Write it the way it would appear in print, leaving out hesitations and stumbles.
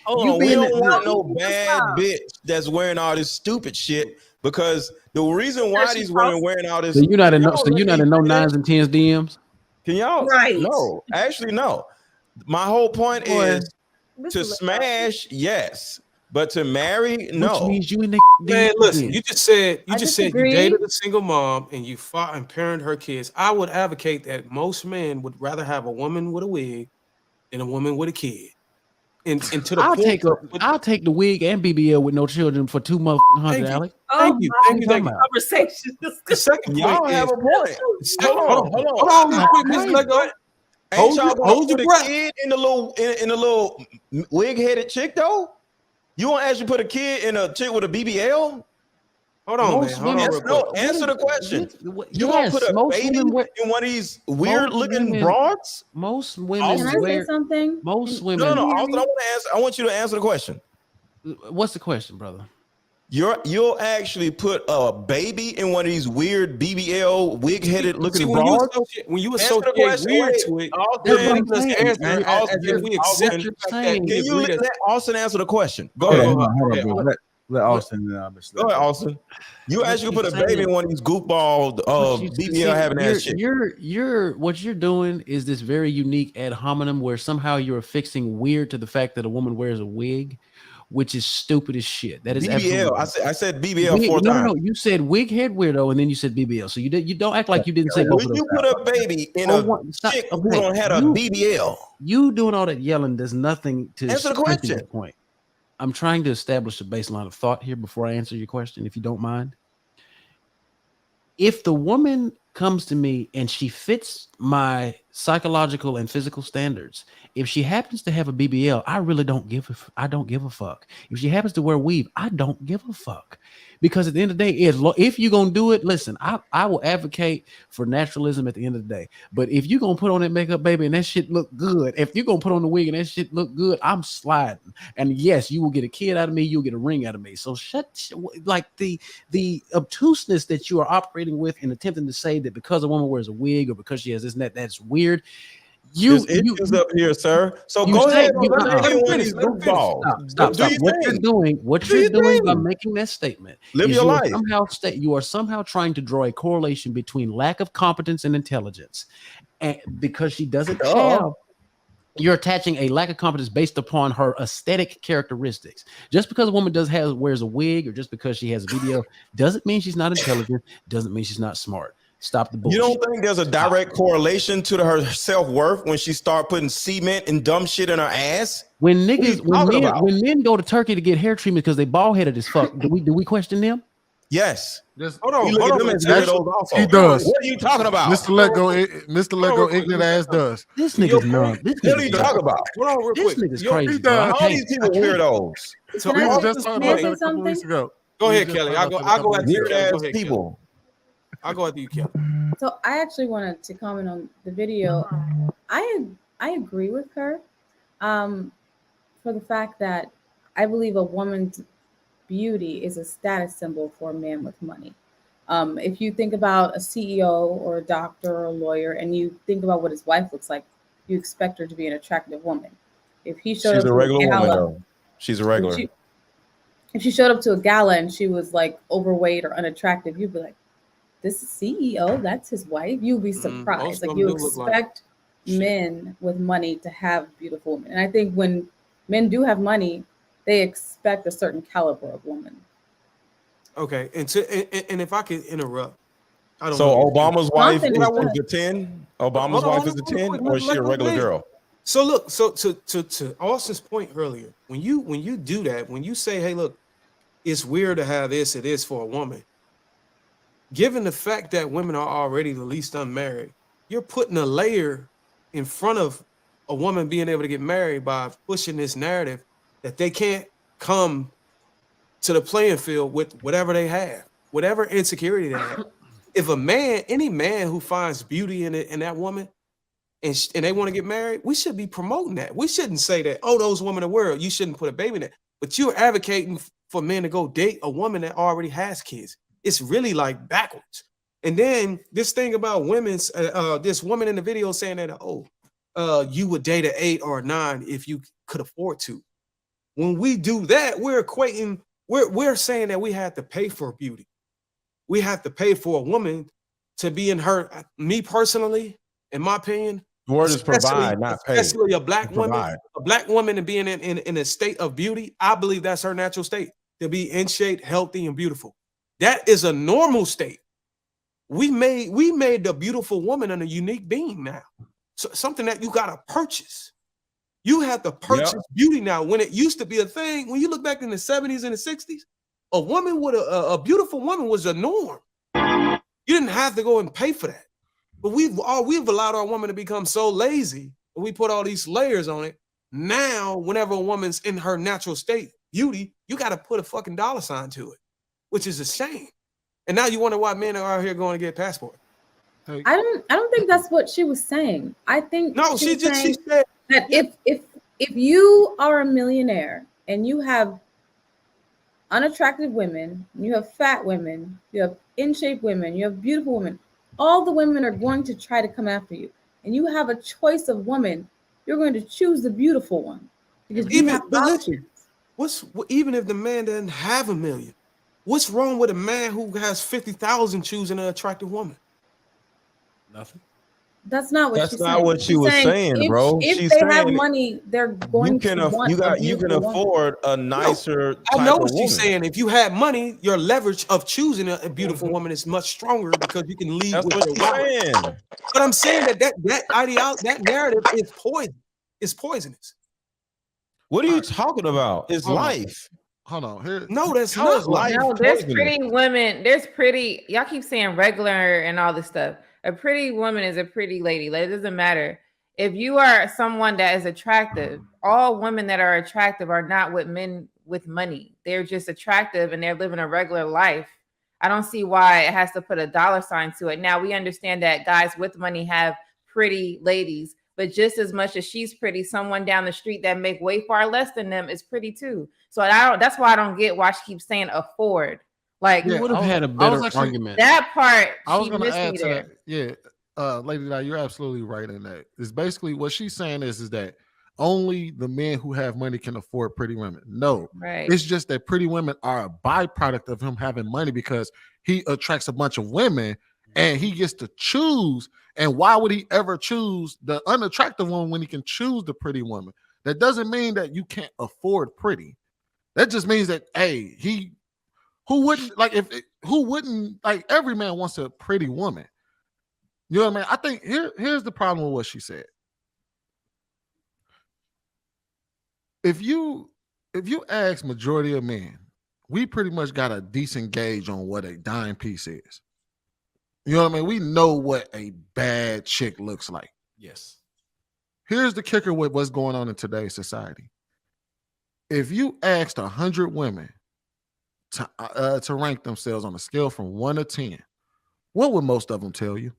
Hold on, we don't want no bad bitch that's wearing all this stupid shit because the reason why these women wearing all this. So you're not in no 9s and 10s DMs. Can y'all? Right. No, actually, no. My whole point is to smash, yes, but to marry, no. Which means you in the man. Listen, you just said you disagree. dated a single mom and you fought and parented her kids. I would advocate that most men would rather have a woman with a wig than a woman with a kid. And to the I'll take the wig and BBL with no children for $200, Alex. Thank you. Conversation. The second y'all point have is, a point. Hold on, real quick, Mr. Lego. Ain't y'all gonna put a kid in the little wig-headed chick though? You want to actually put a kid in a chick with a BBL? Hold on, man. Hold on. No, answer the question. You want to put a baby in one of these weird-looking broads? Most women. Can I say something? Most women. No. I want you to answer the question. What's the question, brother? You'll actually put a baby in one of these weird BBL wig-headed looking broads? When you associate weird to it, can you let Austin answer the question? Go ahead. Let Austin. Go ahead, Austin. You actually put a baby in one of these goofball BBL having ass shit. What you're doing is this very unique ad hominem where somehow you're affixing weird to the fact that a woman wears a wig, which is stupid as shit. That is BBL. I said BBL four times. No. You said wig head weirdo, and then you said BBL. So you don't act like you didn't say. When you put a baby in a chick who don't have a BBL, you doing all that yelling does nothing to answer the question. That point. I'm trying to establish a baseline of thought here before I answer your question, if you don't mind. If the woman comes to me and she fits my psychological and physical standards, if she happens to have a BBL, I really don't give a fuck. If she happens to wear weave, I don't give a fuck. Because at the end of the day, if you're gonna do it, listen, I will advocate for naturalism at the end of the day. But if you're gonna put on that makeup, baby, and that shit look good, if you're gonna put on the wig and that shit look good, I'm sliding. And yes, you will get a kid out of me, you'll get a ring out of me. So like the obtuseness that you are operating with and attempting to say that because a woman wears a wig or because she has this and that, that's weird. There's issues up here, sir. So go ahead. Stop. What you're doing by making that statement, live your life. You are somehow trying to draw a correlation between lack of competence and intelligence, and because she doesn't have. You're attaching a lack of competence based upon her aesthetic characteristics. Just because a woman wears a wig or just because she has a BBL doesn't mean she's not intelligent. Doesn't mean she's not smart. Stop the bullshit. You don't think there's a direct correlation to her self-worth when she start putting cement and dumb shit in her ass? When men go to Turkey to get hair treatment because they bald headed as fuck, do we question them? Yes. Hold on. He does. What are you talking about? Mr. Lego ignorant ass does. This nigga's numb. What are you talking about? Hold on, real quick. This nigga's crazy. All these people weirdos. So we were just talking about that a couple weeks ago. Go ahead, Kelly. I'll go after you. Weird ass people. I'll go after you, Kelly. So I actually wanted to comment on the video. I agree with her for the fact that I believe a woman's beauty is a status symbol for a man with money. If you think about a CEO or a doctor or a lawyer and you think about what his wife looks like, you expect her to be an attractive woman. If he showed She's up a regular to a gala, woman, though. She's a regular. If she showed up to a gala and she was like overweight or unattractive, you'd be like, this is CEO, that's his wife. You'll be surprised. Like you expect men with money to have beautiful women. And I think when men do have money, they expect a certain caliber of woman. Okay, and if I could interrupt, I don't so know. Obama's wife is a 10. Obama's wife is a 10, or is she a regular girl? So look, so to Austin's point earlier, when you do that, when you say, hey, look, it's weird to have this, it is for a woman. Given the fact that women are already the least unmarried, you're putting a layer in front of a woman being able to get married by pushing this narrative that they can't come to the playing field with whatever they have, whatever insecurity they have. If any man who finds beauty in that woman and they want to get married, we should be promoting that. We shouldn't say that, oh, those women are weird, you shouldn't put a baby in there. But you're advocating for men to go date a woman that already has kids. It's really like backwards. And then this thing about women's, this woman in the video saying that, you would date an 8 or a 9 if you could afford to. when we do that, we're equating, we're saying that we have to pay for beauty. We have to pay for a woman to be in her. Me personally, in my opinion, The word is provide, not pay. Especially a black woman, Provide. a black woman and being in a state of beauty. I believe that's her natural state, to be in shape, healthy, and beautiful. That is a normal state. We made the beautiful woman a unique being now. So something that you gotta purchase. You have to purchase beauty now. When it used to be a thing, when you look back in the 70s and the 60s, a woman with a beautiful woman was a norm. You didn't have to go and pay for that. But we've allowed our woman to become so lazy, and we put all these layers on it. Now, whenever a woman's in her natural state, beauty, you got to put a fucking dollar sign to it, which is a shame. And now you wonder why men are out here going to get passport. I don't think that's what she was saying. I think she said that if you are a millionaire and you have unattractive women, you have fat women, you have in shape women, you have beautiful women, all the women are going to try to come after you. And you have a choice of woman, you're going to choose the beautiful one. Because you have options. Even if the man doesn't have $1 million, what's wrong with a man who has 50,000 choosing an attractive woman? Nothing. That's not what That's not what she was saying, bro. If they have money, they're going to want you can afford a nicer. I know what she's saying. If you have money, your leverage of choosing a beautiful woman is much stronger because you can lead with your wallet. But I'm saying that narrative is poison. It's poisonous. What are you talking about? It's life. Hold on. Here. No, that's not life. No, there's pretty women. There's pretty. Y'all keep saying regular and all this stuff. A pretty woman is a pretty lady. Like, it doesn't matter. If you are someone that is attractive, all women that are attractive are not with men with money. They're just attractive and they're living a regular life. I don't see why it has to put a dollar sign to it. Now, we understand that guys with money have pretty ladies, but just as much as she's pretty, someone down the street that make way far less than them is pretty too. So that's why I don't get why she keeps saying afford. Like, you would have had a better argument. That part, I was going to add to that. Yeah, Lady Di, you're absolutely right in that. It's basically what she's saying is that only the men who have money can afford pretty women. No, it's just that pretty women are a byproduct of him having money because he attracts a bunch of women and he gets to choose. And why would he ever choose the unattractive one when he can choose the pretty woman? That doesn't mean that you can't afford pretty. That just means that, hey, who wouldn't like every man wants a pretty woman. You know what I mean? I think here's the problem with what she said. If you ask majority of men, we pretty much got a decent gauge on what a dime piece is. You know what I mean? We know what a bad chick looks like. Yes. Here's the kicker with what's going on in today's society. If you asked 100 women to rank themselves on a scale from 1 to 10, what would most of them tell you?